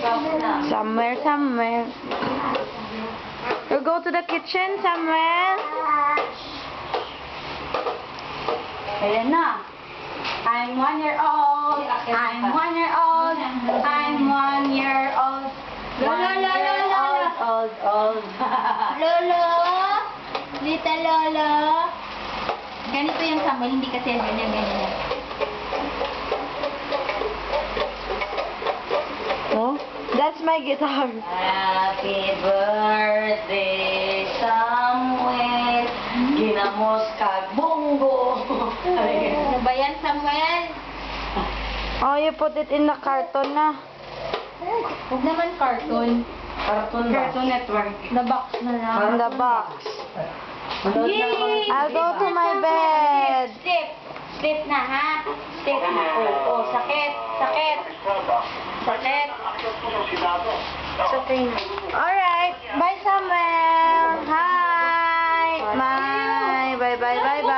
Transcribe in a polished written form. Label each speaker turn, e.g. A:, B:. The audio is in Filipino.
A: Somewhere. You go to the kitchen, Samuel.
B: Ayan na. I'm 1 year old. I'm 1 year old. I'm 1 year old. Old.
C: Lolo. Little Lolo. Ganito yung Samuel, hindi kasi ganyan.
A: Oh, that's my guitar.
B: Happy birthday, Samuel. Ginamos kag bongo.
C: Ano ba yan, Samuel?
A: Oh, you put it in the carton na.
C: Huwag naman cartoon.
B: Cartoon Network.
C: The box na lang.
A: In the box.
C: Yay!
A: I'll go to my bed.
C: Sleep na, ha? Sleep na. Oh, sakit.
A: It's okay na. Alright. Bye, Samuel. Hi. Bye. Bye.